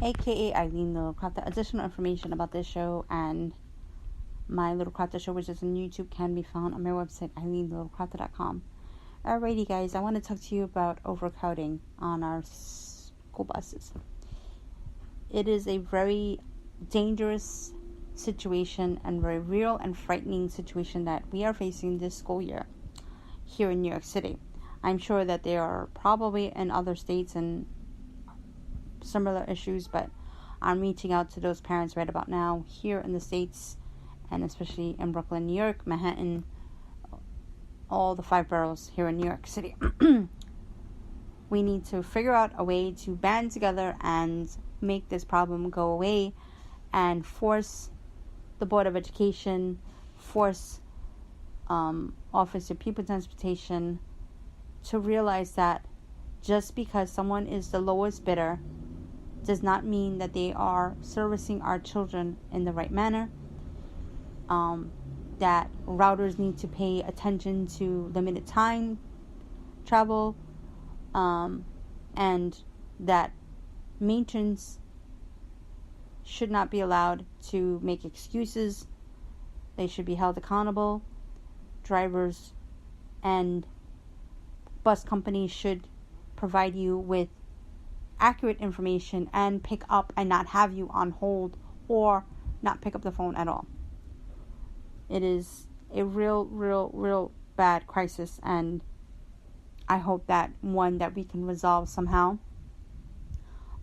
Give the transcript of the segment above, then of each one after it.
aka Eileen Little Crafter. Additional information about this show and my Little Crafter show, which is on YouTube, can be found on my website, eileenlittlecrafter.com. Alrighty, guys, I want to talk to you about overcrowding on our school buses. It is a very dangerous situation and very real and frightening situation that we are facing this school year here in New York City. I'm sure that there are probably in other states and similar issues, but I'm reaching out to those parents right about now here in the States, and especially in Brooklyn, New York, Manhattan, all the 5 boroughs here in New York City. We need to figure out a way to band together and make this problem go away, and force the Board of Education, force Office of People Transportation to realize that just because someone is the lowest bidder does not mean that they are servicing our children in the right manner. That routers need to pay attention to limited time travel, and that matrons should not be allowed to make excuses. They should be held accountable. Drivers and bus companies should provide you with accurate information and pick up and not have you on hold or not pick up the phone at all. It is a real bad crisis, and I hope that one that we can resolve somehow.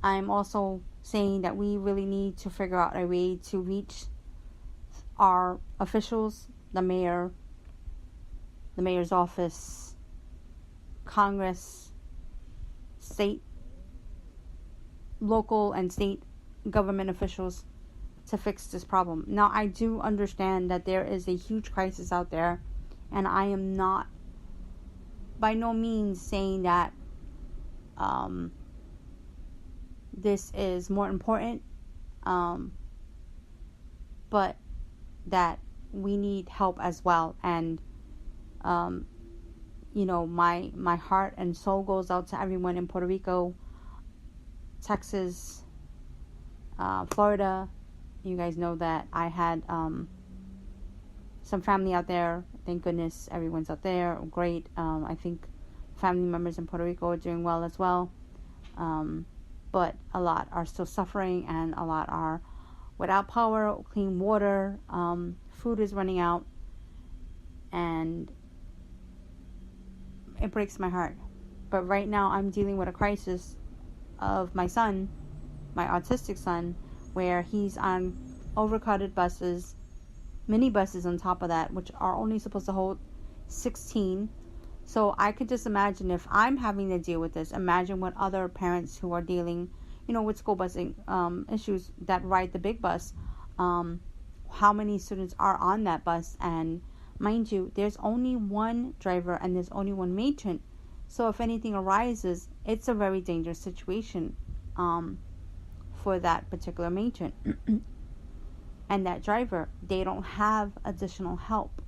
I'm also saying that we really need to figure out a way to reach our officials, the mayor, the mayor's office, Congress, state, local and state government officials to fix this problem. Now, I do understand that there is a huge crisis out there, and I am not by no means saying that this is more important, but that we need help as well. And my heart and soul goes out to everyone in Puerto Rico, Texas, Florida. You guys know that I had some family out there. Thank goodness everyone's out there. Great. I think family members in Puerto Rico are doing well as well. But a lot are still suffering, and a lot are without power, clean water. Food is running out, and it breaks my heart. But right now I'm dealing with a crisis of my son, my autistic son, where he's on overcrowded buses, mini buses on top of that, which are only supposed to hold 16. So I could just imagine if I'm having to deal with this, imagine what other parents who are dealing, with school busing issues that ride the big bus, how many students are on that bus. And mind you, there's only one driver and there's only one matron. So if anything arises, it's a very dangerous situation for that particular matron. And that driver, they don't have additional help.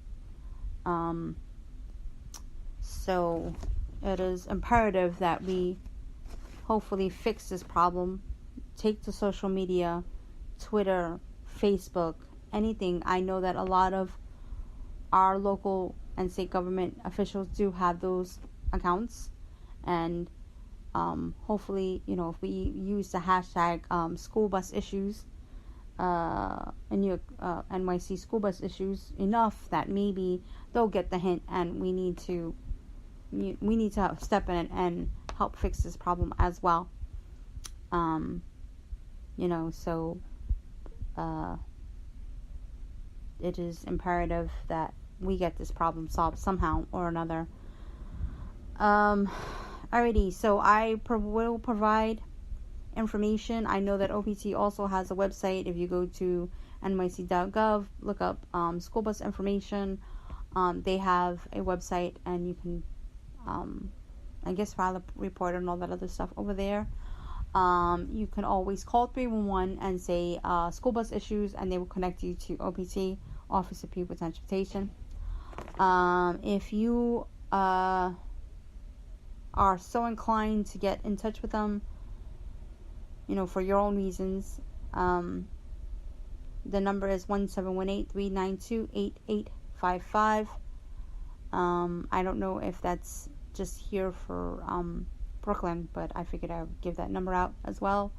So it is imperative that we hopefully fix this problem. Take to social media, Twitter, Facebook, anything. I know that a lot of our local and state government officials do have those accounts, and hopefully, if we use the hashtag school bus issues, NYC school bus issues enough, that maybe they'll get the hint, and we need to step in and help fix this problem as well. So it is imperative that we get this problem solved somehow or another. Alrighty, so I will provide information. I know that OPT also has a website. If you go to nyc.gov, look up school bus information. They have a website, and you can file a report and all that other stuff over there. You can always call 311 and say school bus issues, and they will connect you to OPT, Office of People Transportation. If you are so inclined to get in touch with them, for your own reasons. The number is 1718-392-8855. I don't know if that's just here for Brooklyn, but I figured I would give that number out as well.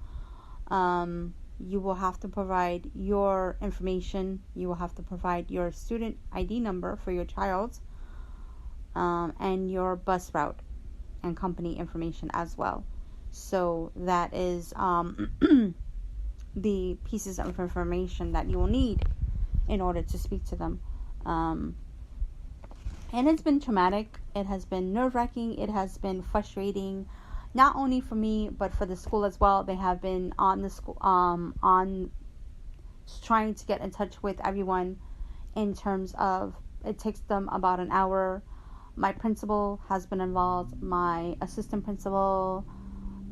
You will have to provide your information. You will have to provide your student ID number for your child, and your bus route and company information as well. So that is the pieces of information that you will need in order to speak to them. And it's been traumatic. It has been nerve-wracking. It has been frustrating, not only for me but for the school as well. They have been on the school on trying to get in touch with everyone in terms of it takes them about an hour. My principal has been involved, my assistant principal,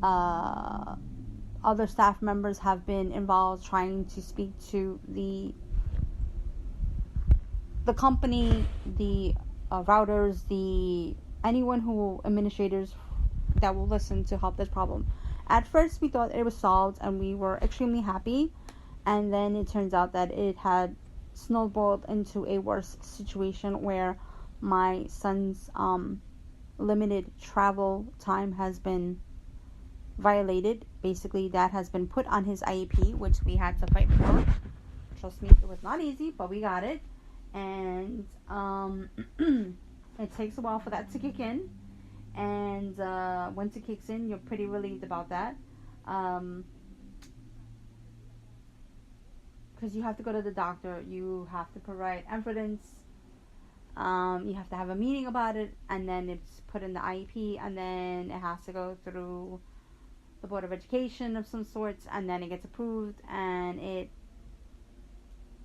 other staff members have been involved trying to speak to the company, the routers, anyone who administrators that will listen to help this problem. At first we thought it was solved and we were extremely happy, and then it turns out that it had snowballed into a worse situation where my son's limited travel time has been violated. Basically, that has been put on his IEP, which we had to fight for. Trust me, it was not easy, but we got it. And it takes a while for that to kick in. And once it kicks in, you're pretty relieved about that. Because you have to go to the doctor, you have to provide evidence, you have to have a meeting about it, and then it's put in the IEP, and then it has to go through the Board of Education of some sorts, and then it gets approved, and it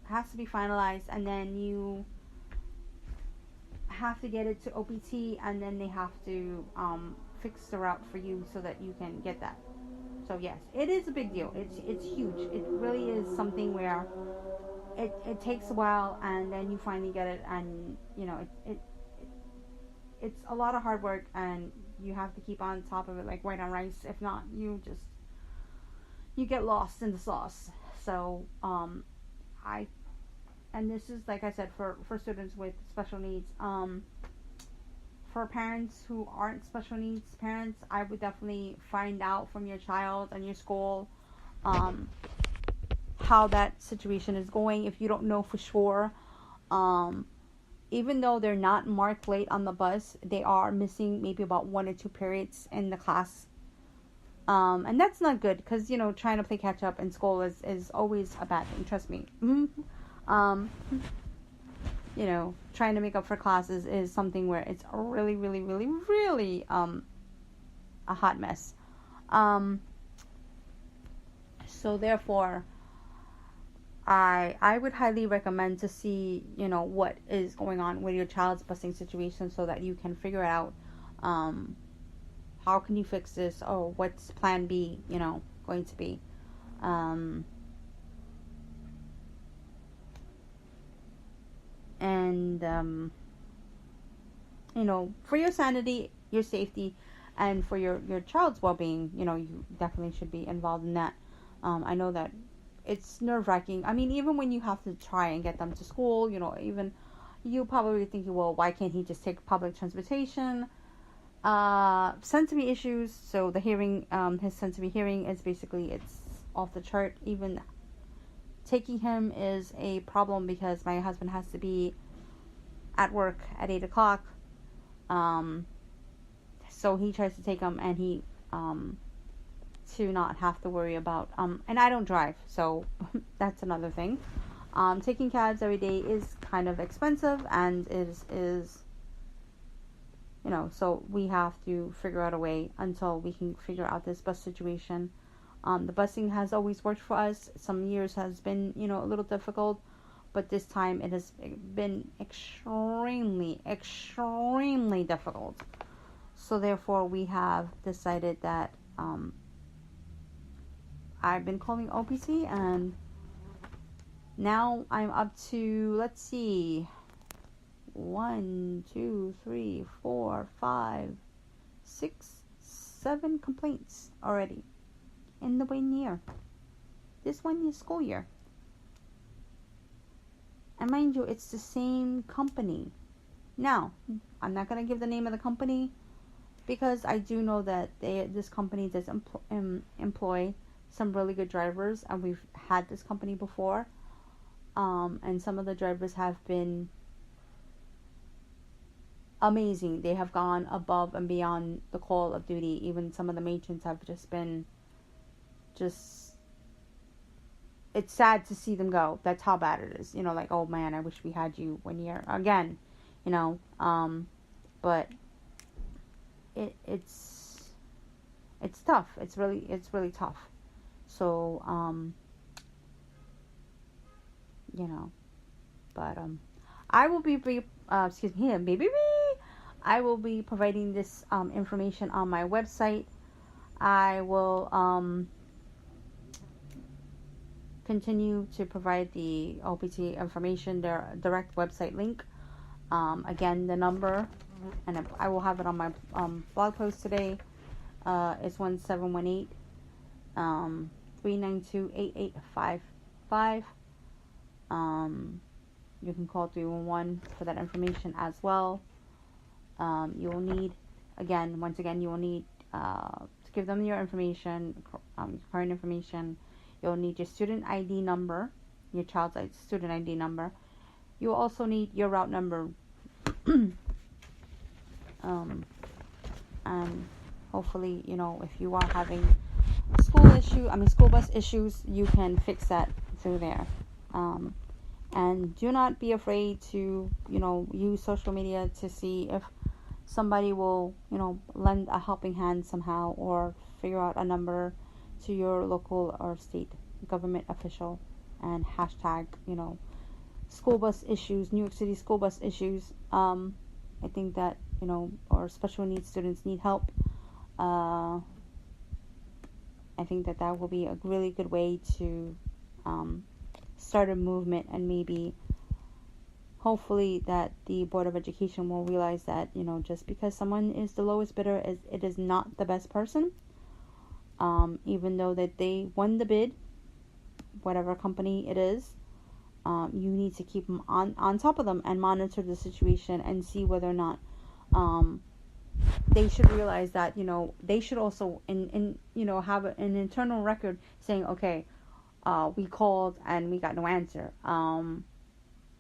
has to be finalized, and then you have to get it to OPT, and then they have to fix the route for you so that you can get that. So yes, it is a big deal. It's huge. It really is something where it takes a while, and then you finally get it, and it's a lot of hard work, and you have to keep on top of it like white on rice. If not, you get lost in the sauce. So and this is, like I said, for students with special needs. For parents who aren't special needs parents, I would definitely find out from your child and your school how that situation is going. If you don't know for sure, even though they're not marked late on the bus, they are missing maybe about 1 or 2 periods in the class. And that's not good, because, trying to play catch up in school is always a bad thing, trust me. Trying to make up for classes is something where it's really, really, really, really a hot mess. So therefore, I would highly recommend to see, what is going on with your child's busing situation, so that you can figure out how can you fix this, or what's plan B, going to be. And for your sanity, your safety, and for your child's well-being, you definitely should be involved in that. I know that it's nerve-wracking. I mean, even when you have to try and get them to school, even you probably thinking, well, why can't he just take public transportation? Sensory issues. So the hearing, his sensory hearing is basically, it's off the chart. Even taking him is a problem, because my husband has to be at work at 8 o'clock. So he tries to take him, and he to not have to worry about and I don't drive, so that's another thing. Taking cabs every day is kind of expensive, and is so we have to figure out a way until we can figure out this bus situation. The busing has always worked for us. Some years has been, a little difficult, but this time it has been extremely, extremely difficult. So therefore, we have decided that I've been calling OPT, and now I'm up to, let's see, 1, 2, 3, 4, 5, 6, 7 complaints already. in the way near this 1 year school year. And mind you, it's the same company. Now, I'm not going to give the name of the company because I do know that this company does employ some really good drivers, and we've had this company before. And some of the drivers have been amazing. They have gone above and beyond the call of duty. Even some of the matrons have been it's sad to see them go. That's how bad it is. Like, oh man, I wish we had you 1 year again. But it's tough. It's really tough. So but I will be I will be providing this information on my website. I will continue to provide the OPT information, their direct website link. Again, the number, and I will have it on my blog post today. It's 1718 392-8855. You can call 311 for that information as well. You will need, once again, you will need to give them your information, current information. You'll need your student ID number, your child's student ID number. You will also need your route number. And hopefully, if you are having school bus issues, you can fix that through there. And do not be afraid to, use social media to see if somebody will, lend a helping hand somehow, or figure out a number to your local or state government official, and hashtag, school bus issues, New York City school bus issues. I think that, or special needs students need help. I think that will be a really good way to start a movement, and maybe hopefully that the Board of Education will realize that, just because someone is the lowest bidder, it is not the best person. Even though that they won the bid, whatever company it is, you need to keep them on top of them and monitor the situation and see whether or not they should realize that, they should also have an internal record saying, okay, we called and we got no answer.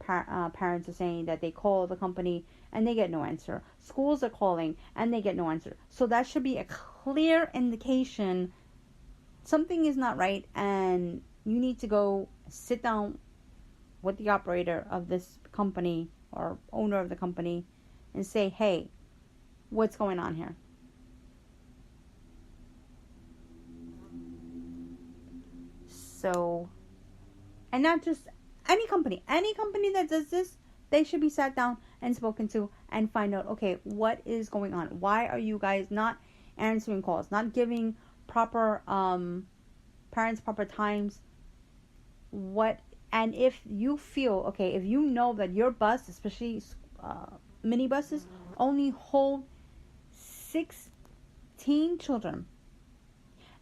Parents are saying that they call the company and they get no answer. Schools are calling and they get no answer. So that should be a clear indication something is not right, and you need to go sit down with the operator of this company or owner of the company and say, hey, what's going on here? So, and not just any company that does this, they should be sat down and spoken to and find out, okay, what is going on? Why are you guys not answering calls, not giving proper parents proper times? And if you feel, okay, if you know that your bus, especially minibuses, only hold 16 children,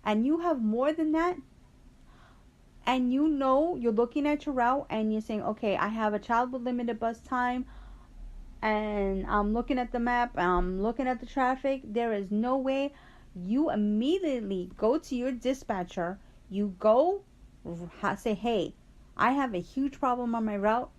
and you have more than that, and you're looking at your route and you're saying, okay, I have a child with limited bus time, and I'm looking at the map, I'm looking at the traffic, there is no way. You immediately go to your dispatcher, you go say, hey, I have a huge problem on my route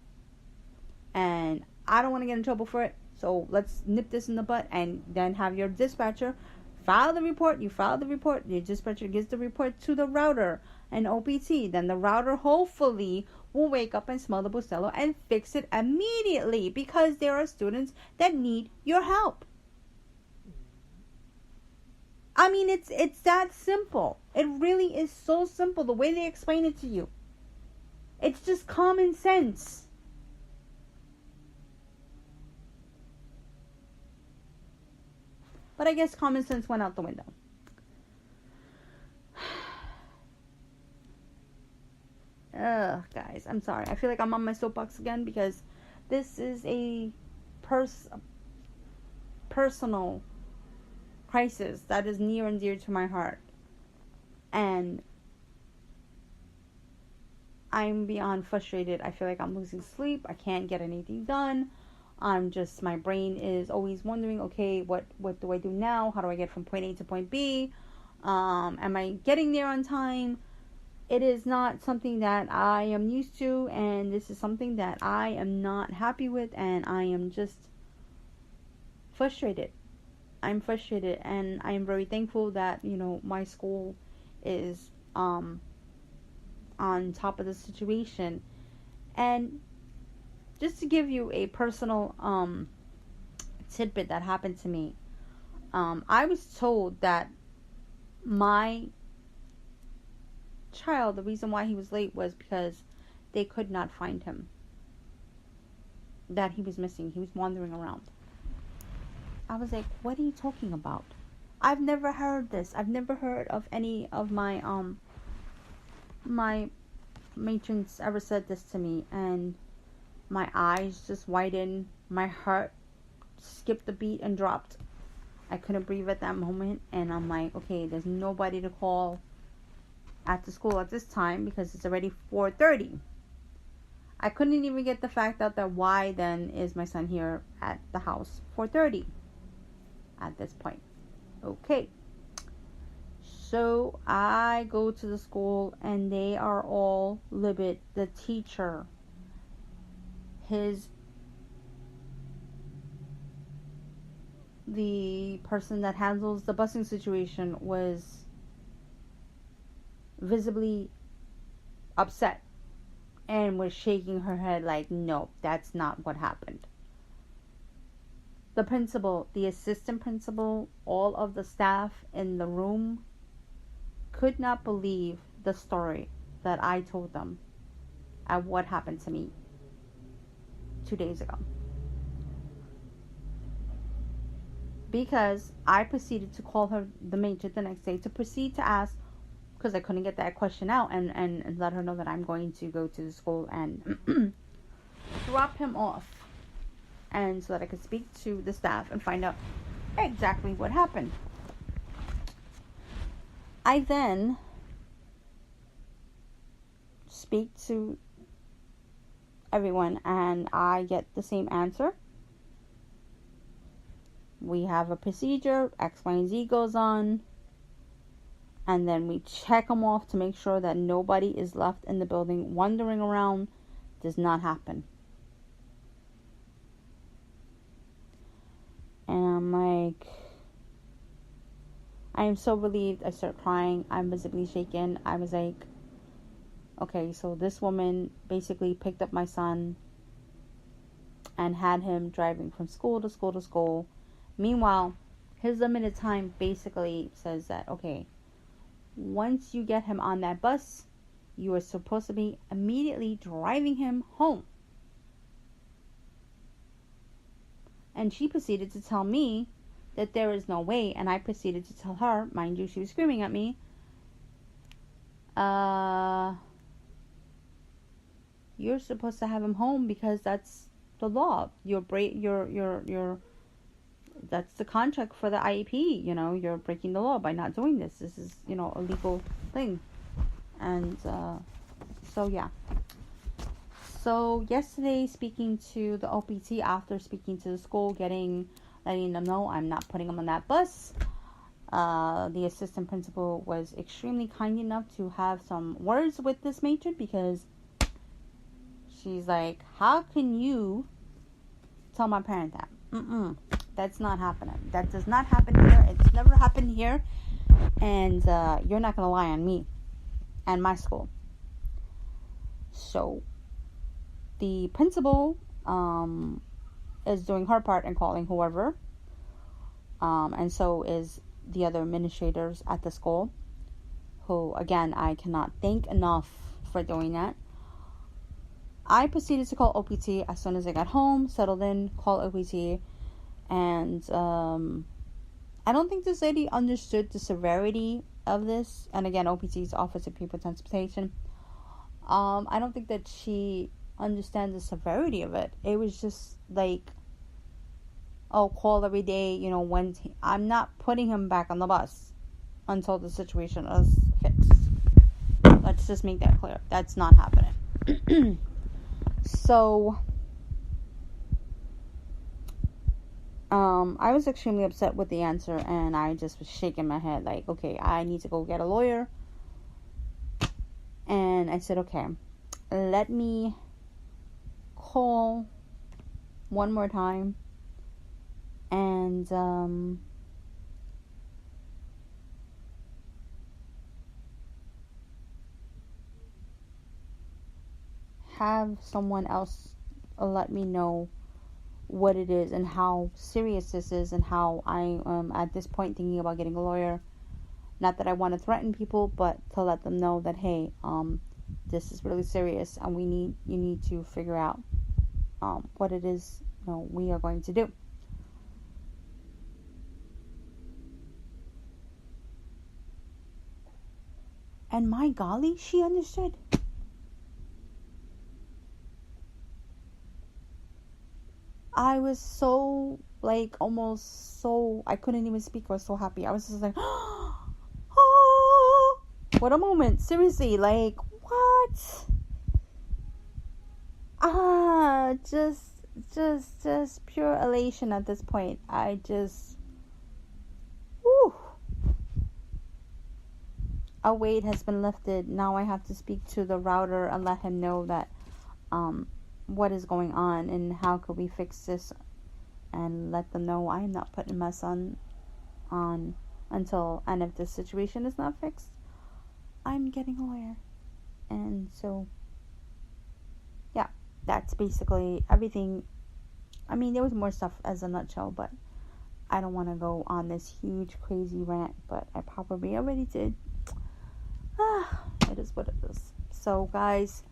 and I don't want to get in trouble for it, so let's nip this in the butt. And then have your dispatcher file the report. You file the report, your dispatcher gives the report to the router and OPT. Then the router hopefully will wake up and smell the Bustelo and fix it immediately, because there are students that need your help. I mean, it's that simple. It really is so simple, the way they explain it to you. It's just common sense. But I guess common sense went out the window. Ugh, guys, I'm sorry. I feel like I'm on my soapbox again, because this is a personal crisis that is near and dear to my heart. And I'm beyond frustrated. I feel like I'm losing sleep. I can't get anything done. My brain is always wondering, okay, what do I do now? How do I get from point A to point B? Am I getting there on time? It is not something that I am used to, and this is something that I am not happy with, and I am just frustrated. I'm frustrated, and I am very thankful that, my school is on top of the situation. And just to give you a personal tidbit that happened to me, I was told that my child, the reason why he was late was because they could not find him, that he was missing, he was wandering around. I was like, what are you talking about? I've never heard this. I've never heard of any of my matrons ever said this to me, and my eyes just widened, my heart skipped a beat and dropped. I couldn't breathe at that moment, and I'm like, okay, there's nobody to call at the school at this time because it's already 4:30. I couldn't even get the fact out that why then is my son here at the house 4:30 at this point. Okay. So I go to the school and they are all livid. The teacher, the person that handles the busing situation was visibly upset and was shaking her head like, no, that's not what happened. The principal, the assistant principal, all of the staff in the room could not believe the story that I told them of what happened to me 2 days ago. Because I proceeded to call her, the matron, the next day to proceed to ask, because I couldn't get that question out, and let her know that I'm going to go to the school and drop him off, and so that I could speak to the staff and find out exactly what happened. I then speak to everyone and I get the same answer. We have a procedure, X, Y, and Z goes on, and then we check them off to make sure that nobody is left in the building wandering around. Does not happen. And I'm like, I am so relieved. I start crying. I'm visibly shaken. I was like, okay, so this woman basically picked up my son and had him driving from school to school to school. Meanwhile, his limited time basically says that, okay, once you get him on that bus, you are supposed to be immediately driving him home. And she proceeded to tell me that there is no way, and I proceeded to tell her, mind you, she was screaming at me, you're supposed to have him home because that's the law. That's the contract for the IEP. You're breaking the law by not doing this. This is, a legal thing. And so yeah. So yesterday, speaking to the OPT after speaking to the school, letting them know I'm not putting them on that bus. The assistant principal was extremely kind enough to have some words with this matron, because she's like, how can you tell my parent that? That's not happening. That does not happen here. It's never happened here. And you're not going to lie on me and my school. So the principal is doing her part and calling whoever. And so is the other administrators at the school, who, again, I cannot thank enough for doing that. I proceeded to call OPT as soon as I got home, settled in, called OPT, and I don't think this lady understood the severity of this. And again, OPT's Office of Pupil Transportation. I don't think that she understands the severity of it. It was just like, oh, call every day, I'm not putting him back on the bus until the situation is fixed. just make that clear. That's not happening. So, I was extremely upset with the answer, and I just was shaking my head like, okay, I need to go get a lawyer. And I said, okay, let me call one more time and have someone else let me know what it is and how serious this is, and how I am at this point thinking about getting a lawyer. Not that I want to threaten people, but to let them know that, hey, this is really serious, and you need to figure out what it is, we are going to do. And my golly, she understood. I was so, almost so, I couldn't even speak. I was so happy. I was just like, oh, what a moment. Seriously, what? Just pure elation at this point. Whew. A weight has been lifted. Now I have to speak to the router and let him know that, what is going on and how could we fix this, and let them know I am not putting my son on until, and if this situation is not fixed, I'm getting a lawyer. And so, yeah, that's basically everything. I mean, there was more stuff as a nutshell, but I don't want to go on this huge crazy rant, but I probably already did. It is what it is. So guys,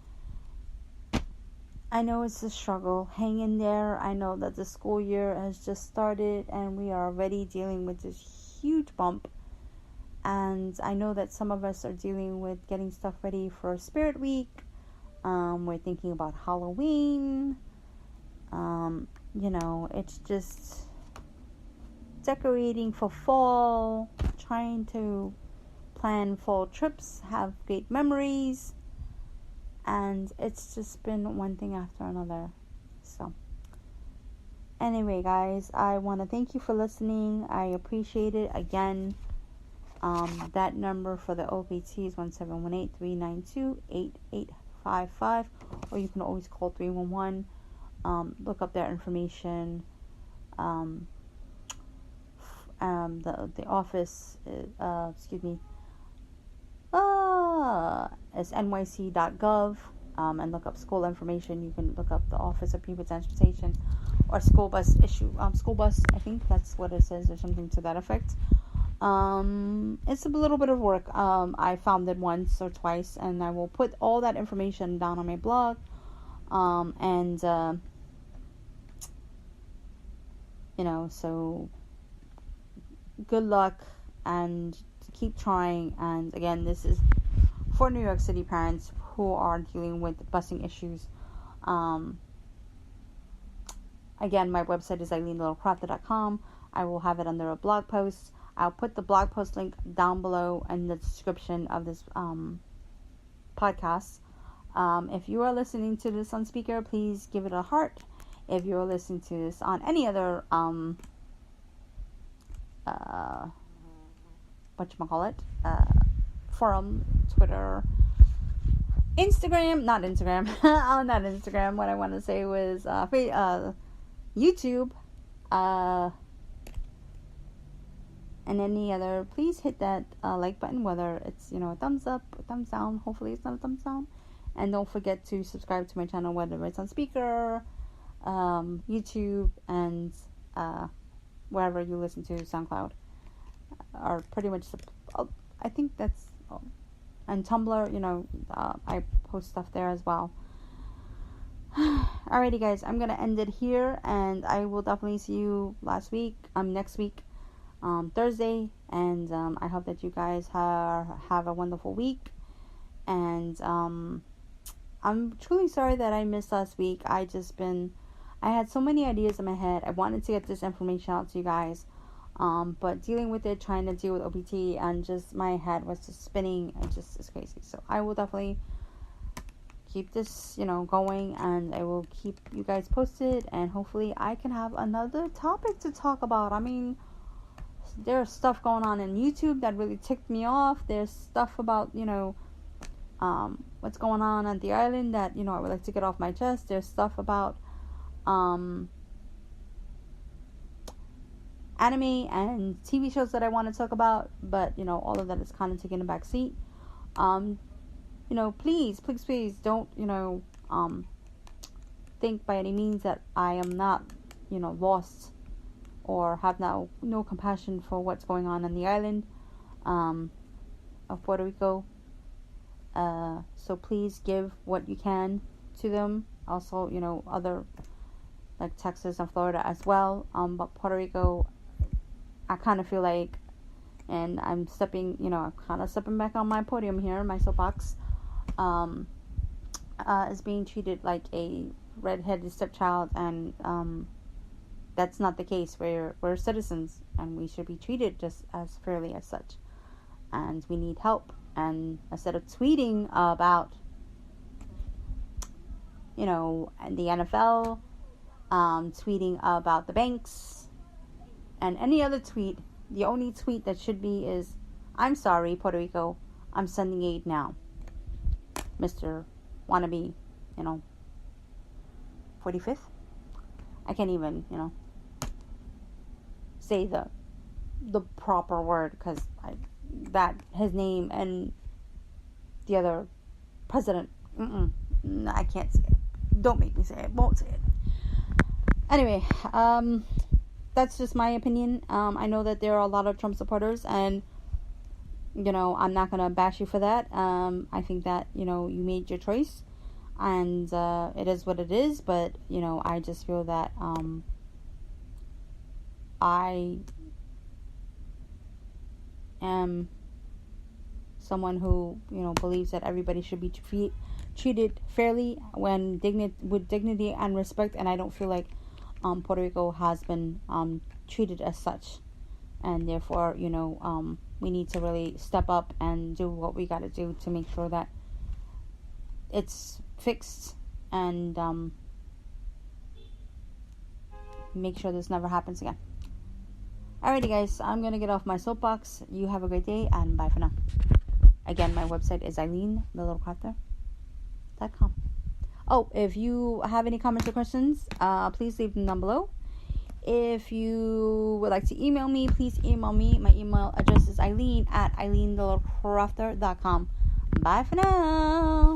I know it's a struggle. Hang in there. I know that the school year has just started and we are already dealing with this huge bump. And I know that some of us are dealing with getting stuff ready for Spirit Week. We're thinking about Halloween. It's just decorating for fall, trying to plan fall trips, have great memories. And it's just been one thing after another. So, anyway, guys, I want to thank you for listening. I appreciate it. Again, that number for the OPT is 1-718-392-8855. Or you can always call 311. Look up their information. The office, is NYC.gov, and look up school information. You can look up the Office of Pupil Transportation or school bus, I think that's what it says, or something to that effect. It's a little bit of work. I found it once or twice, and I will put all that information down on my blog. So good luck and keep trying. And again, this is for New York City parents who are dealing with busing issues. Again, my website is eileenlittlecrafter.com. I will have it under a blog post. I'll put the blog post link down below in the description of this podcast. If you are listening to this on speaker, please give it a heart. If you're listening to this on any other forum, Twitter, Instagram, not Instagram, not Instagram, what I want to say was YouTube, and any other, please hit that like button, whether it's a thumbs up, a thumbs down. Hopefully it's not a thumbs down. And don't forget to subscribe to my channel, whether it's on speaker, YouTube, and wherever you listen to, SoundCloud, are pretty much I think that's and Tumblr. I post stuff there as well. Alrighty, guys, I'm gonna end it here, and I will definitely see you next week, Thursday, and I hope that you guys have a wonderful week. And I'm truly sorry that I missed last week. I had so many ideas in my head. I wanted to get this information out to you guys. But dealing with it, trying to deal with OPT, and just my head was just spinning, and just it's crazy. So I will definitely keep this, going, and I will keep you guys posted, and hopefully I can have another topic to talk about. I mean, there's stuff going on in YouTube that really ticked me off. There's stuff about, what's going on at the island that, I would like to get off my chest. There's stuff about, anime and TV shows that I want to talk about, but all of that is kind of taking a back seat. Please don't think by any means that I am not lost or have no compassion for what's going on the island of Puerto Rico. So please give what you can to them. Also, other like Texas and Florida as well. But Puerto Rico, I kind of feel like, and I'm stepping back on my podium here, my soapbox, is being treated like a redheaded stepchild, and that's not the case. We're citizens, and we should be treated just as fairly as such. And we need help. And instead of tweeting about, the NFL, tweeting about the banks, and any other tweet, the only tweet that should be is, "I'm sorry, Puerto Rico, I'm sending aid now." Mr. Wannabe, 45th? I can't even, say the proper word, because that his name and the other president, I can't say it. Don't make me say it. Won't say it. Anyway, that's just my opinion. I know that there are a lot of Trump supporters, and I'm not gonna bash you for that. I think that you made your choice, and it is what it is. But I just feel that I am someone who believes that everybody should be treated fairly, with dignity and respect, and I don't feel like Puerto Rico has been treated as such, and therefore we need to really step up and do what we got to do to make sure that it's fixed, and make sure this never happens again. Alrighty guys, I'm gonna get off my soapbox. You have a great day, and bye for now. Again, my website is EileenTheLittleCrafter.com. Oh, if you have any comments or questions, please leave them down below. If you would like to email me, please email me. My email address is Eileen@EileenTheLittleCrafter.com. Bye for now.